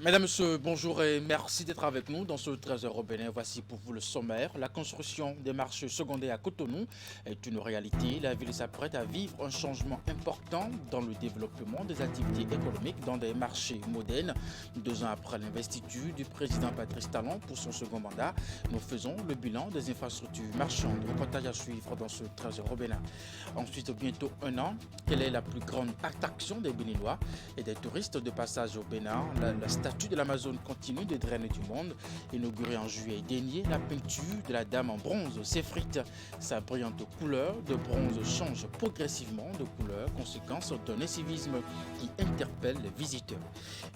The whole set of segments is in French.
Mesdames, Messieurs, bonjour et merci d'être avec nous dans ce 13h au Bénin. Voici pour vous le sommaire. La construction des marchés secondaires à Cotonou est une réalité. La ville s'apprête à vivre un changement important dans le développement des activités économiques dans des marchés modernes. 2 ans après l'investiture du président Patrice Talon pour son second mandat, nous faisons le bilan des infrastructures marchandes. Reportage à suivre dans ce 13h au Bénin. Ensuite, bientôt 1 an, quelle est la plus grande attraction des Béninois et des touristes de passage au Bénin? La statue de l'Amazone continue de drainer du monde. Inaugurée en juillet dernier, la peinture de la Dame en bronze s'effrite. Sa brillante couleur de bronze change progressivement de couleur, conséquence d'un incivisme qui interpelle les visiteurs.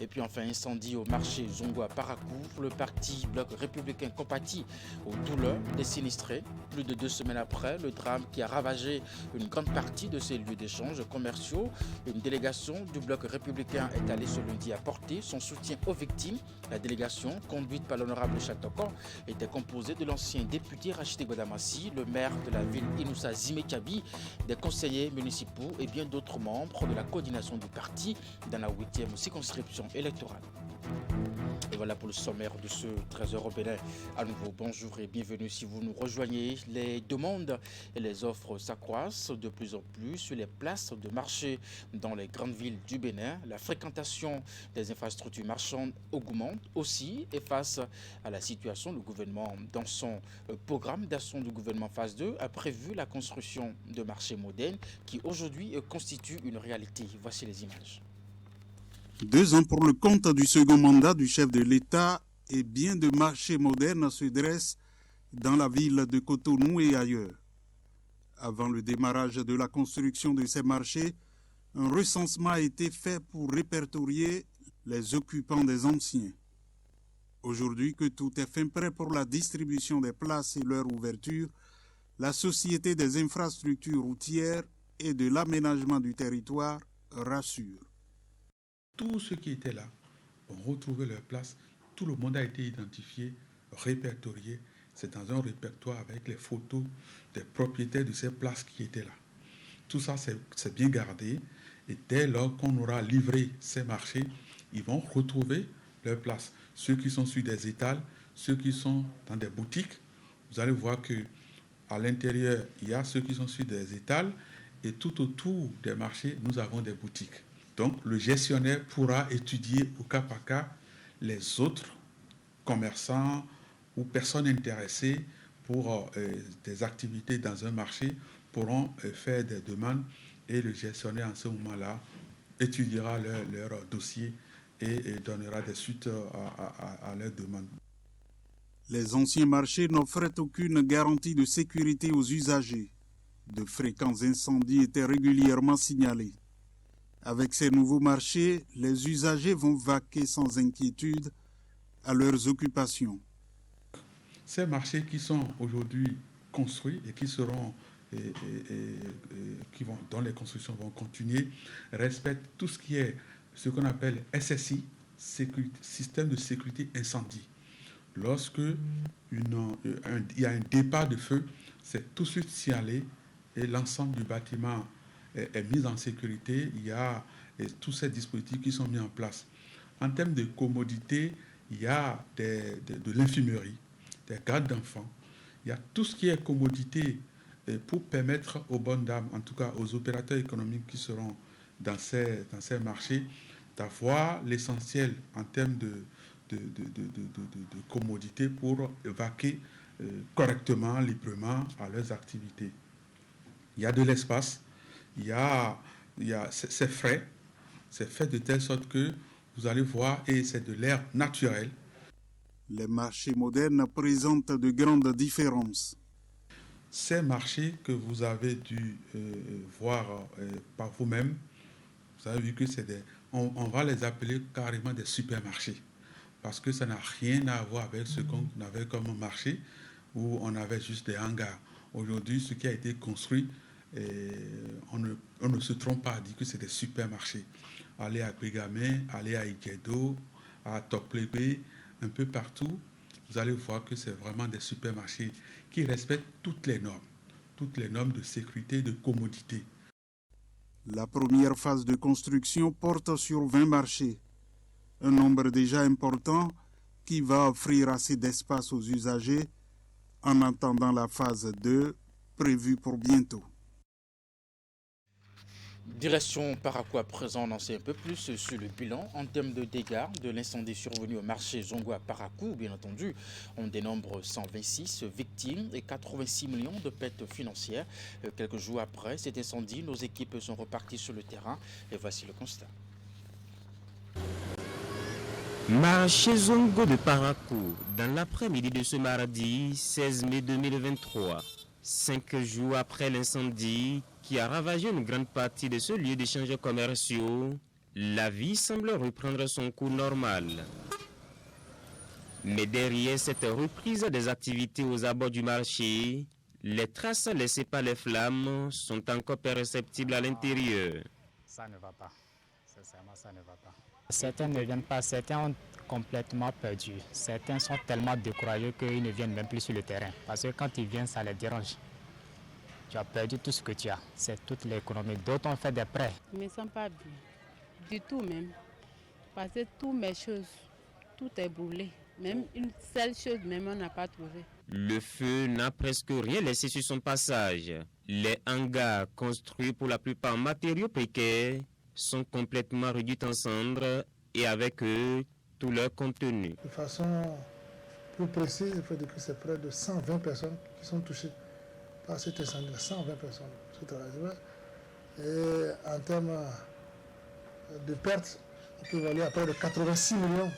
Et puis enfin, incendie au marché Zongo à Paracourt, le parti Bloc républicain compatit aux douleurs des sinistrés. Plus de 2 semaines après le drame qui a ravagé une grande partie de ces lieux d'échange commerciaux, une délégation du Bloc républicain est allée ce lundi apporter son soutien aux victimes. La délégation, conduite par l'honorable Chatokan, était composée de l'ancien député Rachid Godamassi, le maire de la ville Inoussa Zimekabi, des conseillers municipaux et bien d'autres membres de la coordination du parti dans la 8e circonscription électorale. Et voilà pour le sommaire de ce 13h au Bénin. À nouveau, bonjour et bienvenue si vous nous rejoignez. Les demandes et les offres s'accroissent de plus en plus sur les places de marché dans les grandes villes du Bénin. La fréquentation des infrastructures marchandes augmente aussi et face à la situation, le gouvernement, dans son programme d'action du gouvernement phase 2, a prévu la construction de marchés modernes qui aujourd'hui constituent une réalité. Voici les images. 2 ans pour le compte du second mandat du chef de l'État et bien de marchés modernes se dressent dans la ville de Cotonou et ailleurs. Avant le démarrage de la construction de ces marchés, un recensement a été fait pour répertorier les occupants des anciens. Aujourd'hui que tout est fin prêt pour la distribution des places et leur ouverture, la Société des infrastructures routières et de l'aménagement du territoire rassure. Tous ceux qui étaient là ont retrouvé leur place. Tout le monde a été identifié, répertorié. C'est dans un répertoire avec les photos des propriétaires de ces places qui étaient là. Tout ça, c'est bien gardé. Et dès lors qu'on aura livré ces marchés, ils vont retrouver leur place. Ceux qui sont sur des étals, ceux qui sont dans des boutiques, vous allez voir que à l'intérieur, il y a ceux qui sont sur des étals et tout autour des marchés, nous avons des boutiques. Donc, le gestionnaire pourra étudier au cas par cas les autres commerçants ou personnes intéressées pour des activités dans un marché pourront faire des demandes et le gestionnaire en ce moment-là étudiera leur dossier et donnera des suites à leurs demandes. Les anciens marchés n'offraient aucune garantie de sécurité aux usagers. De fréquents incendies étaient régulièrement signalés. Avec ces nouveaux marchés, les usagers vont vaquer sans inquiétude à leurs occupations. Ces marchés qui sont aujourd'hui construits et qui seront dont les constructions vont continuer respectent tout ce qui est ce qu'on appelle SSI, système de sécurité incendie. Lorsque il y a un départ de feu, c'est tout de suite signalé et l'ensemble du bâtiment est mis en sécurité. Il y a tous ces dispositifs qui sont mis en place. En termes de commodité, il y a de l'infirmerie, des gardes d'enfants. Il y a tout ce qui est commodité pour permettre aux bonnes dames, en tout cas aux opérateurs économiques qui seront dans ces marchés, d'avoir l'essentiel en termes de commodité pour vaquer correctement, librement à leurs activités. Il y a de l'espace, c'est frais, c'est fait de telle sorte que vous allez voir, et c'est de l'air naturel. Les marchés modernes présentent de grandes différences. Ces marchés que vous avez dû voir par vous-même, vous avez vu que on va les appeler carrément des supermarchés. Parce que ça n'a rien à voir avec ce qu'on avait comme marché, où on avait juste des hangars. Aujourd'hui, ce qui a été construit, on ne se trompe pas à dire que c'est des supermarchés. Allez à Brigamé, allez à Iguedo, à Toplébé, un peu partout, vous allez voir que c'est vraiment des supermarchés qui respectent toutes les normes de sécurité et de commodité. La première phase de construction porte sur 20 marchés. Un nombre déjà important qui va offrir assez d'espace aux usagers en attendant la phase 2 prévue pour bientôt. Direction Parakou à présent, on en sait un peu plus sur le bilan en termes de dégâts de l'incendie survenu au marché Zongo à Parakou. Bien entendu, on dénombre 126 victimes et 86 millions de pertes financières. Quelques jours après cet incendie, nos équipes sont reparties sur le terrain et voici le constat. Marché Zongo de Parakou, dans l'après-midi de ce mardi 16 mai 2023, 5 jours après l'incendie qui a ravagé une grande partie de ce lieu d'échanges commerciaux, la vie semble reprendre son cours normal. Mais derrière cette reprise des activités aux abords du marché, les traces laissées par les flammes sont encore perceptibles à l'intérieur. Ça ne va pas. Sincèrement, ça ne va pas. Certains ne viennent pas, certains ont complètement perdu. Certains sont tellement découragés qu'ils ne viennent même plus sur le terrain. Parce que quand ils viennent, ça les dérange. Tu as perdu tout ce que tu as. C'est toute l'économie. D'autres ont fait des prêts. Je ne me sens pas bien. Du tout même. Parce que toutes mes choses, tout est brûlé. Même une seule chose, même on n'a pas trouvé. Le feu n'a presque rien laissé sur son passage. Les hangars, construits pour la plupart en matériaux précaires, sont complètement réduits en cendres et avec eux, tout leur contenu. De façon plus précise, il faut dire que c'est près de 120 personnes qui sont touchées par cet incendie. 120 personnes. Et en termes de pertes, on peut aller à près de 86 millions.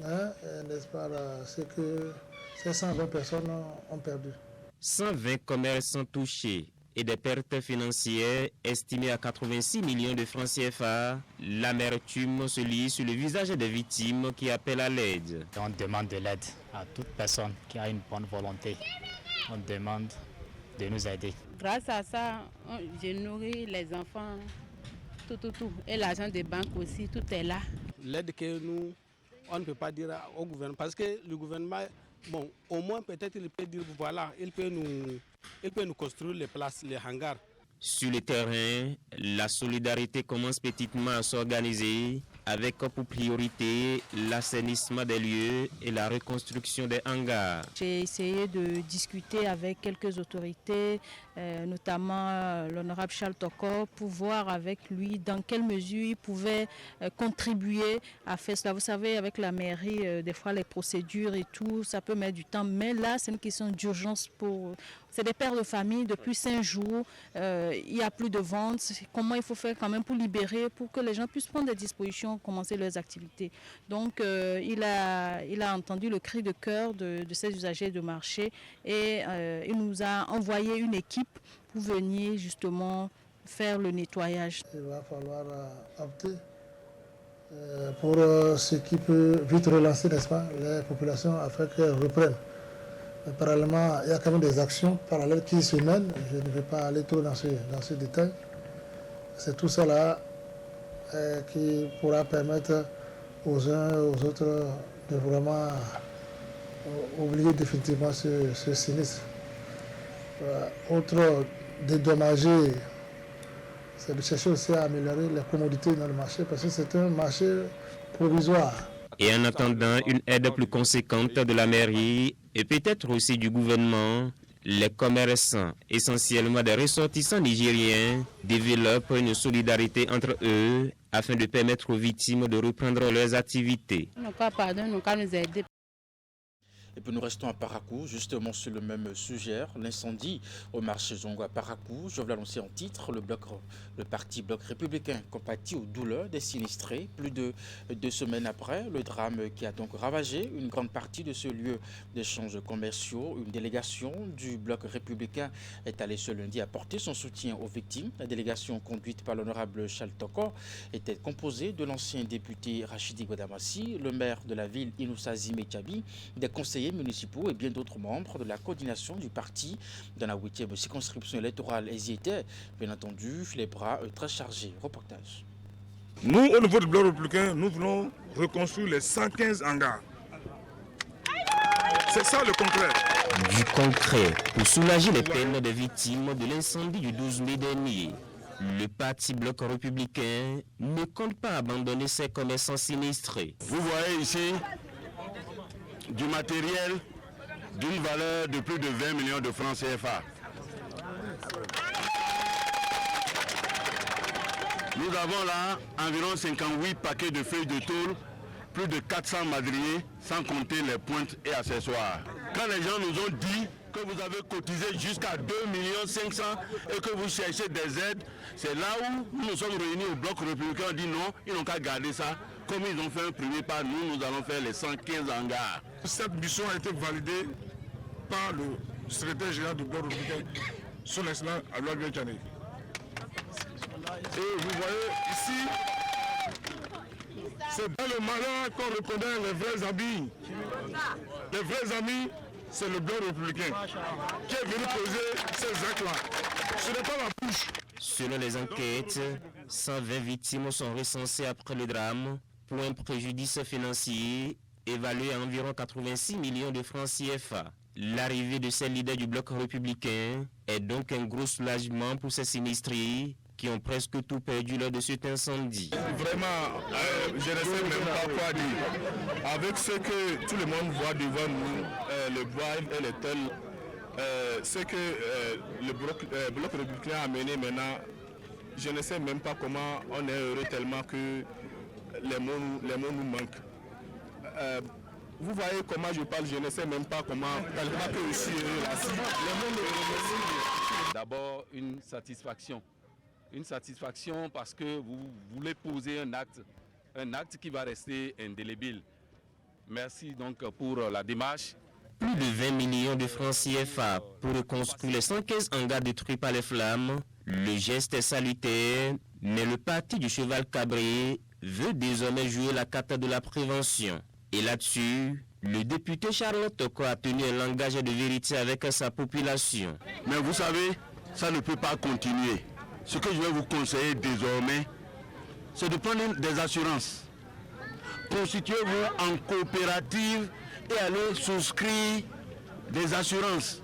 N'est-ce pas, c'est que ces 120 personnes ont perdu. 120 commerçants touchés et des pertes financières estimées à 86 millions de francs CFA, l'amertume se lit sur le visage des victimes qui appellent à l'aide. On demande de l'aide à toute personne qui a une bonne volonté. On demande de nous aider. Grâce à ça, j'ai nourri les enfants, tout. Et l'argent des banques aussi, tout est là. L'aide que nous, on ne peut pas dire au gouvernement, parce que le gouvernement, bon, au moins peut-être il peut dire, voilà, il peut nous construire les places, les hangars. Sur le terrain, la solidarité commence petitement à s'organiser avec pour priorité l'assainissement des lieux et la reconstruction des hangars. J'ai essayé de discuter avec quelques autorités, notamment l'honorable Charles Toko, pour voir avec lui dans quelle mesure il pouvait contribuer à faire cela. Vous savez, avec la mairie, des fois les procédures et tout, ça peut mettre du temps, mais là c'est une question d'urgence pour... C'est des pères de famille depuis 5 jours, il n'y a plus de ventes. Comment il faut faire quand même pour libérer, pour que les gens puissent prendre des dispositions, commencer leurs activités. Donc il a entendu le cri de cœur de ces usagers de marché et il nous a envoyé une équipe pour venir justement faire le nettoyage. Il va falloir opter pour ce qui peut vite relancer, n'est-ce pas, les populations afin qu'elles reprennent. Mais parallèlement, il y a quand même des actions parallèles qui se mènent. Je ne vais pas aller trop dans ce détail. C'est tout ça là qui pourra permettre aux uns et aux autres de vraiment oublier définitivement ce sinistre. Autre dédommagé, c'est de chercher aussi à améliorer les commodités dans le marché parce que c'est un marché provisoire. Et en attendant une aide plus conséquente de la mairie et peut-être aussi du gouvernement, les commerçants, essentiellement des ressortissants nigériens, développent une solidarité entre eux afin de permettre aux victimes de reprendre leurs activités. Et puis nous restons à Parakou, justement sur le même sujet, l'incendie au marché Zongo à Parakou. Je veux l'annoncer en titre, le parti Bloc républicain compatit aux douleurs des sinistrés. Plus de 2 semaines après, le drame qui a donc ravagé une grande partie de ce lieu d'échanges commerciaux. Une délégation du Bloc républicain est allée ce lundi apporter son soutien aux victimes. La délégation conduite par l'honorable Charles Toko était composée de l'ancien député Rachidi Goudamassi, le maire de la ville Inoussa Zimé Tchabi, des conseillers municipaux et bien d'autres membres de la coordination du parti dans la 8e circonscription électorale. Ils y étaient, bien entendu, les bras très chargés. Reportage. Nous, au niveau du Bloc républicain, nous voulons reconstruire les 115 hangars. C'est ça le concret. Du concret pour soulager les peines des victimes de l'incendie du 12 mai dernier. Le parti Bloc républicain ne compte pas abandonner ses commerçants sinistrés. Vous voyez ici du matériel d'une valeur de plus de 20 millions de francs CFA. Nous avons là environ 58 paquets de feuilles de tôle, plus de 400 madriers, sans compter les pointes et accessoires. Quand les gens nous ont dit que vous avez cotisé jusqu'à 2 500 000 et que vous cherchez des aides, c'est là où nous nous sommes réunis au Bloc républicain, on dit non, ils n'ont qu'à garder ça. Comme ils ont fait un premier pas, nous allons faire les 115 hangars. Cette mission a été validée par le secrétaire général du Bloc républicain, son excellent Aloua Biachane. Et vous voyez ici, c'est dans le malheur qu'on reconnaît les vrais amis. Les vrais amis, c'est le Bloc républicain qui est venu poser ces actes-là. Ce n'est pas la bouche. Selon les enquêtes, 120 victimes sont recensées après le drame pour un préjudice financier évalué à environ 86 millions de francs CFA. L'arrivée de ces leaders du Bloc républicain est donc un gros soulagement pour ces sinistrés qui ont presque tout perdu lors de cet incendie. Vraiment, je ne sais même pas quoi dire. Avec ce que tout le monde voit devant nous, le bois et les tels, ce que le Bloc républicain a mené maintenant, je ne sais même pas comment on est heureux tellement que les mots nous manquent. Vous voyez comment je parle, je ne sais même pas comment, tellement que je suis heureux là. Les mots me remercient. D'abord, une satisfaction. Une satisfaction parce que vous voulez poser un acte qui va rester indélébile. Merci donc pour la démarche. Plus de 20 millions de francs CFA pour reconstruire les 115 hangars détruits par les flammes. Le geste est salutaire, mais le parti du cheval cabré veut désormais jouer la carte de la prévention. Et là-dessus, le député Charles Toko a tenu un langage de vérité avec sa population. Mais vous savez, ça ne peut pas continuer. Ce que je vais vous conseiller désormais, c'est de prendre des assurances. Constituez-vous en coopérative et allez souscrire des assurances.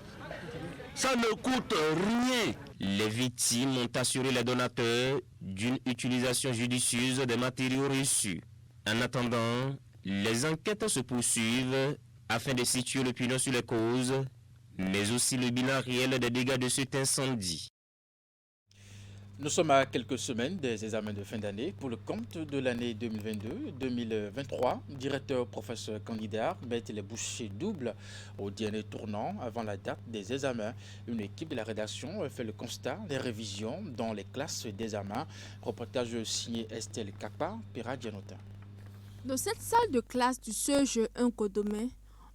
Ça ne coûte rien. Les victimes ont assuré les donateurs d'une utilisation judicieuse des matériaux reçus. En attendant, les enquêtes se poursuivent afin de situer l'opinion sur les causes, mais aussi le bilan réel des dégâts de cet incendie. Nous sommes à quelques semaines des examens de fin d'année pour le compte de l'année 2022-2023. Directeur professeur candidat mettent les bouchées doubles au dernier tournant avant la date des examens. Une équipe de la rédaction fait le constat des révisions dans les classes d'examen. Reportage signé Estelle Kapa, Pira Djanota. Dans cette salle de classe du CEGE 1 Codomé,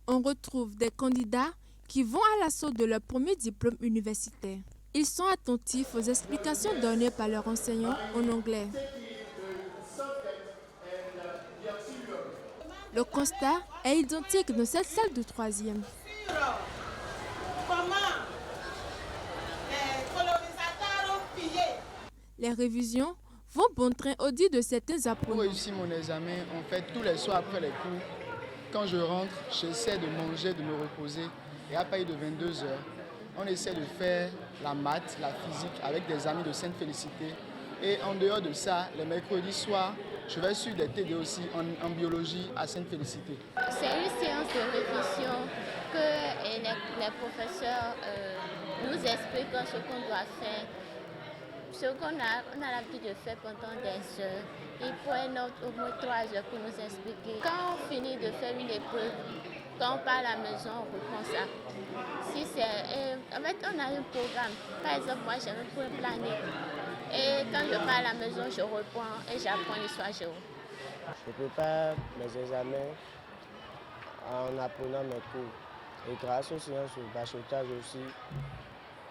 on retrouve des candidats qui vont à l'assaut de leur premier diplôme universitaire. Ils sont attentifs aux explications données par leurs enseignants en anglais. Le constat est identique dans cette salle de troisième. Les révisions vont bon train au dit de certains apprenants. Pour réussir mon examen, en fait, tous les soirs après les cours, quand je rentre, j'essaie de manger, de me reposer. Et à partir de 22 h, on essaie de faire la maths, la physique avec des amis de Sainte-Félicité. Et en dehors de ça, les mercredis soirs, je vais sur des TD aussi en biologie à Sainte-Félicité. C'est une séance de révision que les professeurs nous expliquent ce qu'on doit faire. Ce qu'on a l'habitude de faire pendant des heures. Ils prennent au moins 3 heures pour nous expliquer. Quand on finit de faire une épreuve, quand on part à la maison, on reprend ça. En fait, on a un programme. Par exemple, moi, j'ai un planning. Et quand je pars à la maison, je reprends et j'apprends l'histoire géo. Je prépare mes examens en apprenant mes cours. Et grâce aux séances de bachotage aussi,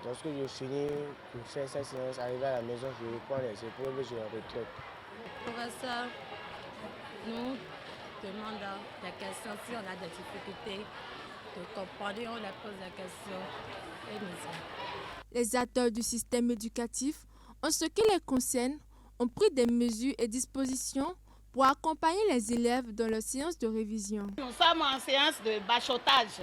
lorsque je finis pour faire cette séance, arrivé à la maison, je reprends les épreuves et je les retraite. Le professeur nous demande des questions si on a des difficultés de comprendre, on leur pose des questions et nous aidons. Les acteurs du système éducatif, en ce qui les concerne, ont pris des mesures et dispositions pour accompagner les élèves dans leur séance de révision. Nous sommes en séance de bachotage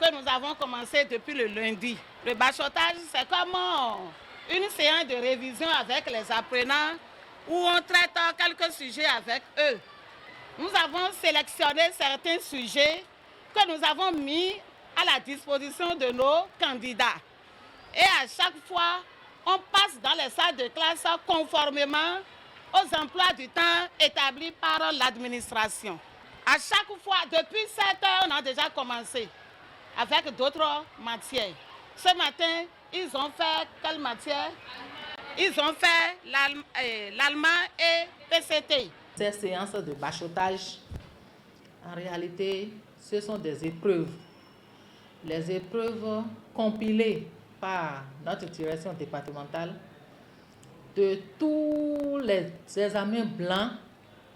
que nous avons commencé depuis le lundi. Le bachotage, c'est comment une séance de révision avec les apprenants où on traite quelques sujets avec eux. Nous avons sélectionné certains sujets que nous avons mis à la disposition de nos candidats. Et à chaque fois, on passe dans les salles de classe conformément aux emplois du temps établis par l'administration. À chaque fois, depuis 7 heures, on a déjà commencé avec d'autres matières. Ce matin, ils ont fait quelle matière? Ils ont fait l'allemand et PCT. Ces séances de bachotage, en réalité, ce sont des épreuves. Les épreuves compilées par notre direction départementale de tous les examens blancs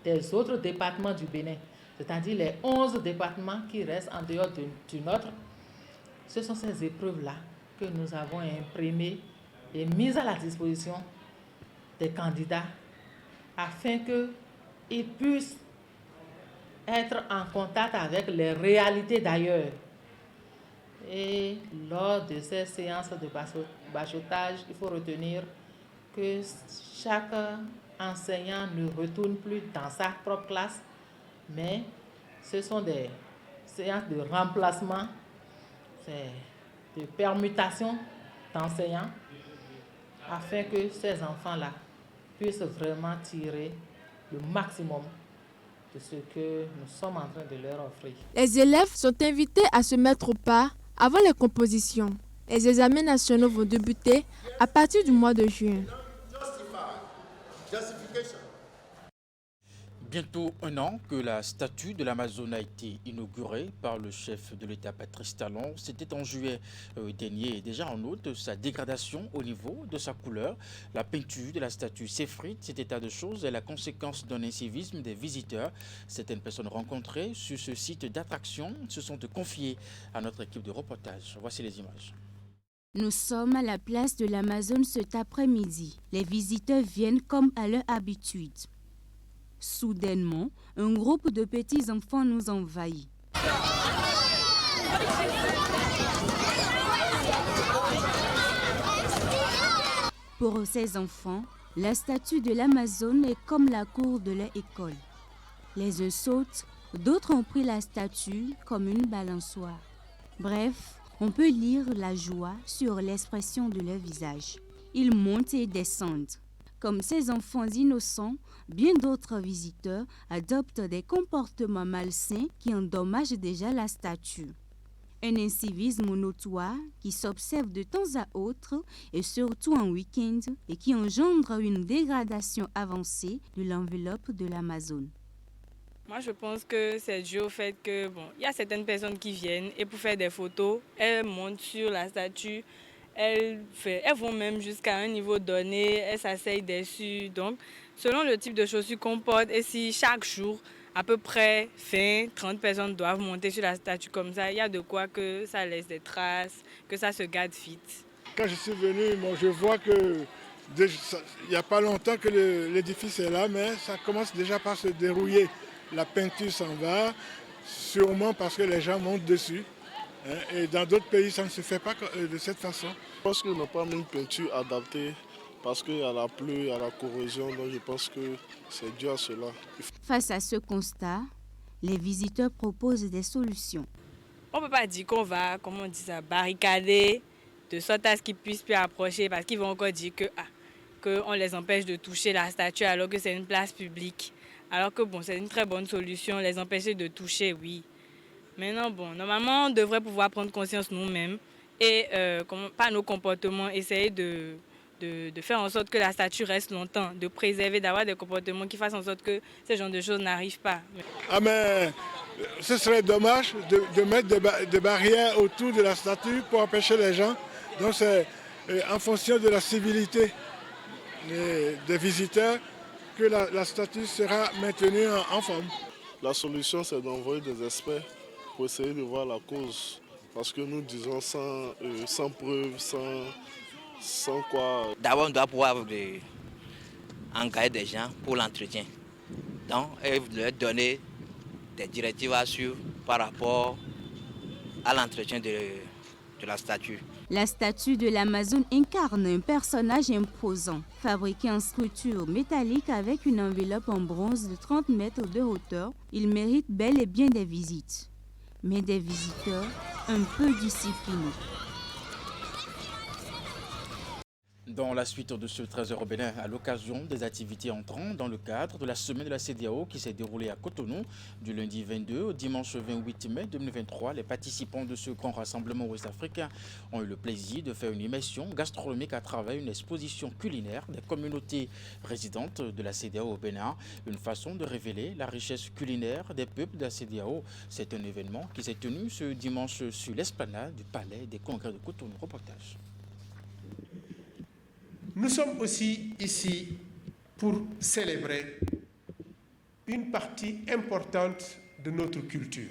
des autres départements du Bénin, c'est-à-dire les 11 départements qui restent en dehors du nôtre. Ce sont ces épreuves-là que nous avons imprimées et mises à la disposition des candidats afin qu'ils puissent être en contact avec les réalités d'ailleurs. Et lors de ces séances de bachotage, il faut retenir que chaque enseignant ne retourne plus dans sa propre classe, mais ce sont des séances de remplacement, de permutation d'enseignants, afin que ces enfants-là puissent vraiment tirer le maximum de ce que nous sommes en train de leur offrir. Les élèves sont invités à se mettre au pas avant les compositions. Les examens nationaux vont débuter à partir du mois de juin. Bientôt 1 an que la statue de l'Amazone a été inaugurée par le chef de l'État Patrice Talon. C'était en juillet dernier. Déjà en août, sa dégradation au niveau de sa couleur. La peinture de la statue s'effrite. Cet état de choses est la conséquence d'un incivisme des visiteurs. Certaines personnes rencontrées sur ce site d'attraction se sont confiées à notre équipe de reportage. Voici les images. Nous sommes à la place de l'Amazone cet après-midi. Les visiteurs viennent comme à leur habitude. Soudainement, un groupe de petits enfants nous envahit. Pour ces enfants, la statue de l'Amazone est comme la cour de leur école. Les uns sautent, d'autres ont pris la statue comme une balançoire. Bref, on peut lire la joie sur l'expression de leur visage. Ils montent et descendent. Comme ces enfants innocents, bien d'autres visiteurs adoptent des comportements malsains qui endommagent déjà la statue. Un incivisme notoire qui s'observe de temps à autre et surtout en week-end et qui engendre une dégradation avancée de l'enveloppe de l'Amazone. Moi, je pense que c'est dû au fait que, y a certaines personnes qui viennent et pour faire des photos, elles montent sur la statue. Elles vont même jusqu'à un niveau donné, elles s'asseyent dessus. Donc, selon le type de chaussures qu'on porte, et si chaque jour, à peu près 20-30 personnes doivent monter sur la statue comme ça, il y a de quoi que ça laisse des traces, que ça se garde vite. Quand je suis venu, je vois que il n'y a pas longtemps que l'édifice est là, mais ça commence déjà par se dérouiller. La peinture s'en va, sûrement parce que les gens montent dessus. Et dans d'autres pays, ça ne se fait pas de cette façon. Je pense qu'ils n'ont pas mis une peinture adaptée parce qu'il y a la pluie, il y a la corrosion, donc je pense que c'est dû à cela. Face à ce constat, les visiteurs proposent des solutions. On ne peut pas dire qu'on va, comment on dit ça, barricader de sorte à ce qu'ils ne puissent plus approcher parce qu'ils vont encore dire qu'on les empêche de toucher la statue alors que c'est une place publique. Alors que c'est une très bonne solution, les empêcher de toucher, oui. Maintenant, normalement, on devrait pouvoir prendre conscience nous-mêmes et, par nos comportements, essayer de faire en sorte que la statue reste longtemps, de préserver, d'avoir des comportements qui fassent en sorte que ce genre de choses n'arrivent pas. Ah mais ce serait dommage de mettre des barrières autour de la statue pour empêcher les gens. Donc c'est en fonction de la civilité des visiteurs que la statue sera maintenue en forme. La solution, c'est d'envoyer des experts pour essayer de voir la cause. Parce que nous disons sans preuve, sans quoi. D'abord, on doit pouvoir engager des gens pour l'entretien. Donc, leur donner des directives à suivre par rapport à l'entretien de la statue. La statue de l'Amazone incarne un personnage imposant, fabriqué en structure métallique avec une enveloppe en bronze de 30 mètres de hauteur. Il mérite bel et bien des visites, mais des visiteurs un peu disciplinés. Dans la suite de ce trésor au Bénin, à l'occasion des activités entrant dans le cadre de la semaine de la CEDEAO qui s'est déroulée à Cotonou du lundi 22 au dimanche 28 mai 2023, les participants de ce grand rassemblement ouest-africain ont eu le plaisir de faire une immersion gastronomique à travers une exposition culinaire des communautés résidentes de la CEDEAO au Bénin, une façon de révéler la richesse culinaire des peuples de la CEDEAO. C'est un événement qui s'est tenu ce dimanche sur l'esplanade du Palais des Congrès de Cotonou. Reportage. Nous sommes aussi ici pour célébrer une partie importante de notre culture.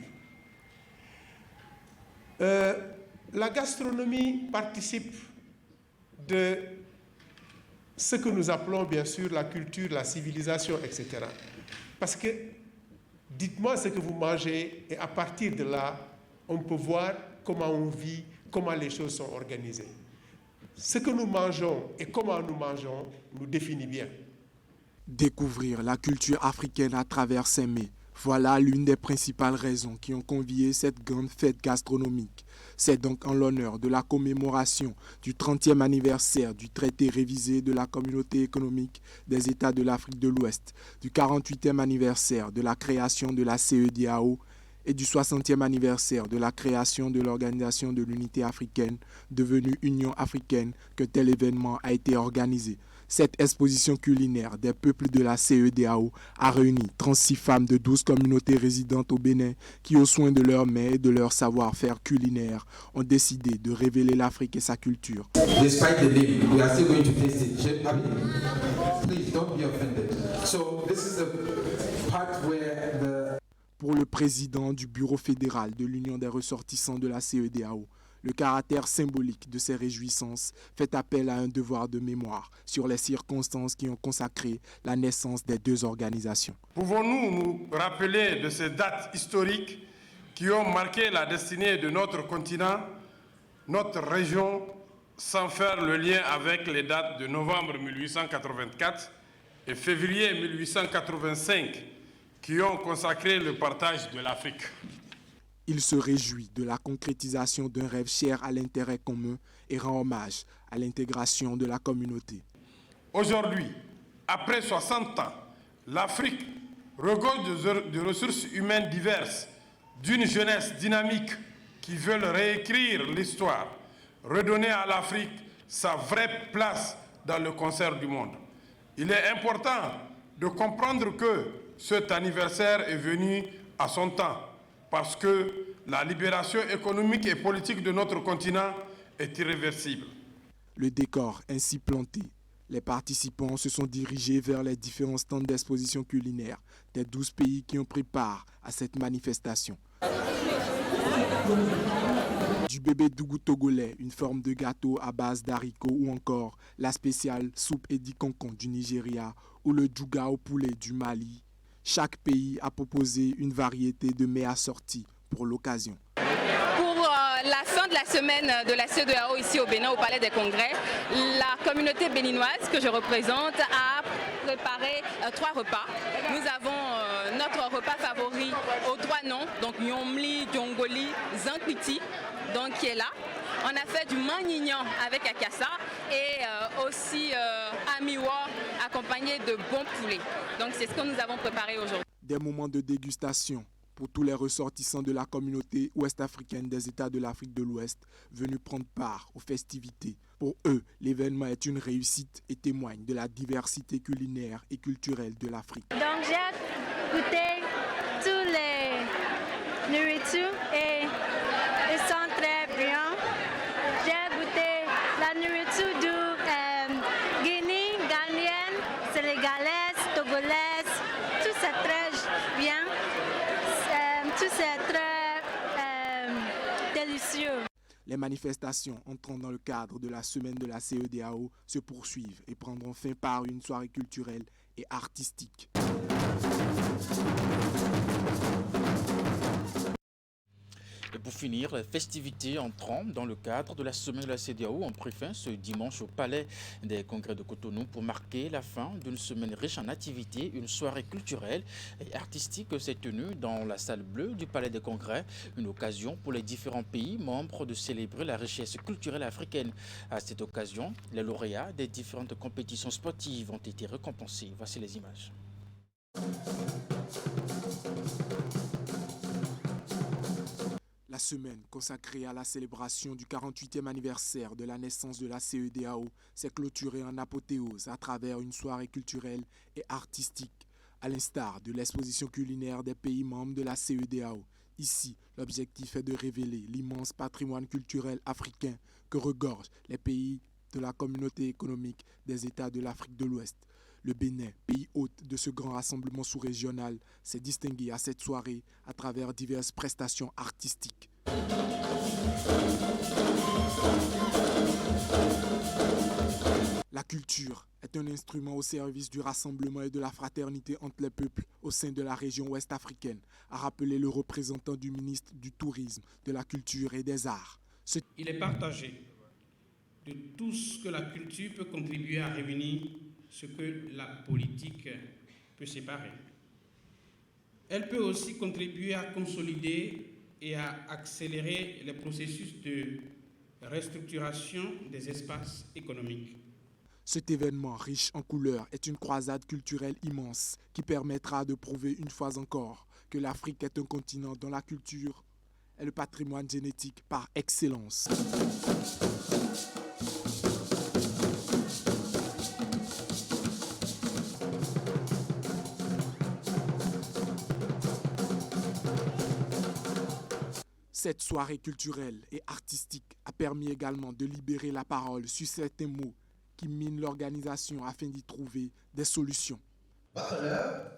La gastronomie participe de ce que nous appelons bien sûr la culture, la civilisation, etc. Parce que dites-moi ce que vous mangez et à partir de là, on peut voir comment on vit, comment les choses sont organisées. Ce que nous mangeons et comment nous mangeons nous définit bien. Découvrir la culture africaine à travers ces mets, voilà l'une des principales raisons qui ont convié cette grande fête gastronomique. C'est donc en l'honneur de la commémoration du 30e anniversaire du traité révisé de la Communauté économique des États de l'Afrique de l'Ouest, du 48e anniversaire de la création de la CEDEAO et du 60e anniversaire de la création de l'Organisation de l'Unité africaine, devenue Union africaine, que tel événement a été organisé. Cette exposition culinaire des peuples de la CEDEAO a réuni 36 femmes de 12 communautés résidentes au Bénin qui, au soin de leurs mains et de leur savoir-faire culinaire, ont décidé de révéler l'Afrique et sa culture. Despite the name, we are still going to taste it. Please don't be offended. So this is the part where the Pour le président du Bureau fédéral de l'Union des ressortissants de la CEDEAO, le caractère symbolique de ces réjouissances fait appel à un devoir de mémoire sur les circonstances qui ont consacré la naissance des deux organisations. Pouvons-nous nous rappeler de ces dates historiques qui ont marqué la destinée de notre continent, notre région, sans faire le lien avec les dates de novembre 1884 et février 1885 qui ont consacré le partage de l'Afrique. Il se réjouit de la concrétisation d'un rêve cher à l'intérêt commun et rend hommage à l'intégration de la communauté. Aujourd'hui, après 60 ans, l'Afrique regorge de ressources humaines diverses, d'une jeunesse dynamique qui veut réécrire l'histoire, redonner à l'Afrique sa vraie place dans le concert du monde. Il est important de comprendre que cet anniversaire est venu à son temps parce que la libération économique et politique de notre continent est irréversible. Le décor ainsi planté, les participants se sont dirigés vers les différents stands d'exposition culinaire des 12 pays qui ont pris part à cette manifestation. Du bébé dougou togolais, une forme de gâteau à base d'haricots ou encore la spéciale soupe Edi Concon du Nigeria ou le djouga au poulet du Mali. Chaque pays a proposé une variété de mets assortis pour l'occasion. Pour la fin de la semaine de la CEDEAO ici au Bénin, au Palais des Congrès, la communauté béninoise que je représente a préparé 3 repas. Nous avons notre repas favori aux 3 noms, donc Nyomli, Djongoli, Zankwiti, donc qui est là. On a fait du manignan avec akassa et aussi amiwa accompagné de bons poulets. Donc c'est ce que nous avons préparé aujourd'hui. Des moments de dégustation pour tous les ressortissants de la communauté ouest-africaine des États de l'Afrique de l'Ouest venus prendre part aux festivités. Pour eux, l'événement est une réussite et témoigne de la diversité culinaire et culturelle de l'Afrique. Donc j'ai goûté tous les nourritures et ils sont très brillants. J'ai goûté la nourriture du Guinée, ghanéenne, sénégalaise, togolaise. Tout c'est très bien. Tout c'est très délicieux. Les manifestations entrant dans le cadre de la semaine de la CEDEAO se poursuivent et prendront fin par une soirée culturelle et artistique. Et pour finir, les festivités entrant dans le cadre de la semaine de la CEDEAO ont pris fin ce dimanche au Palais des Congrès de Cotonou pour marquer la fin d'une semaine riche en activités. Une soirée culturelle et artistique s'est tenue dans la salle bleue du Palais des Congrès, une occasion pour les différents pays membres de célébrer la richesse culturelle africaine. À cette occasion, les lauréats des différentes compétitions sportives ont été récompensés. Voici les images. La semaine consacrée à la célébration du 48e anniversaire de la naissance de la CEDEAO s'est clôturée en apothéose à travers une soirée culturelle et artistique, à l'instar de l'exposition culinaire des pays membres de la CEDEAO. Ici, l'objectif est de révéler l'immense patrimoine culturel africain que regorgent les pays de la communauté économique des États de l'Afrique de l'Ouest. Le Bénin, pays hôte de ce grand rassemblement sous-régional, s'est distingué à cette soirée à travers diverses prestations artistiques. La culture est un instrument au service du rassemblement et de la fraternité entre les peuples au sein de la région ouest africaine, a rappelé le représentant du ministre du Tourisme, de la Culture et des Arts. Il est partagé de tout ce que la culture peut contribuer à réunir, ce que la politique peut séparer. Elle peut aussi contribuer à consolider et à accélérer les processus de restructuration des espaces économiques. Cet événement riche en couleurs est une croisade culturelle immense qui permettra de prouver une fois encore que l'Afrique est un continent dont la culture est le patrimoine génétique par excellence. Cette soirée culturelle et artistique a permis également de libérer la parole sur certains mots qui minent l'organisation afin d'y trouver des solutions. Votre honneur,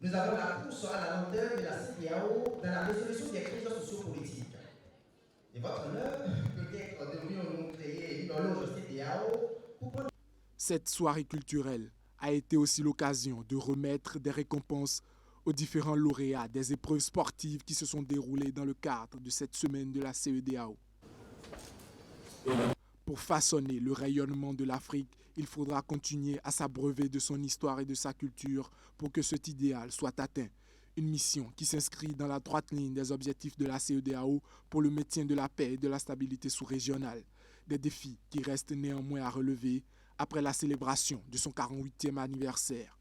nous avons la course à la lenteur de la CEDEAO dans la résolution des crises sociopolitiques. Et votre honneur, peut-être devrions-nous créer une horloge CEDEAO pour... Cette soirée culturelle a été aussi l'occasion de remettre des récompenses aux différents lauréats des épreuves sportives qui se sont déroulées dans le cadre de cette semaine de la CEDEAO. Pour façonner le rayonnement de l'Afrique, il faudra continuer à s'abreuver de son histoire et de sa culture pour que cet idéal soit atteint. Une mission qui s'inscrit dans la droite ligne des objectifs de la CEDEAO pour le maintien de la paix et de la stabilité sous-régionale. Des défis qui restent néanmoins à relever après la célébration de son 48e anniversaire.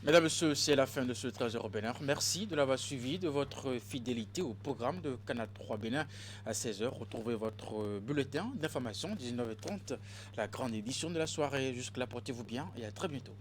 Mesdames et messieurs, c'est la fin de ce 13h Bénin. Merci de l'avoir suivi, de votre fidélité au programme de Canal 3 Bénin. À 16h, retrouvez votre bulletin d'information, 19h30, la grande édition de la soirée. Jusque-là, portez-vous bien et à très bientôt.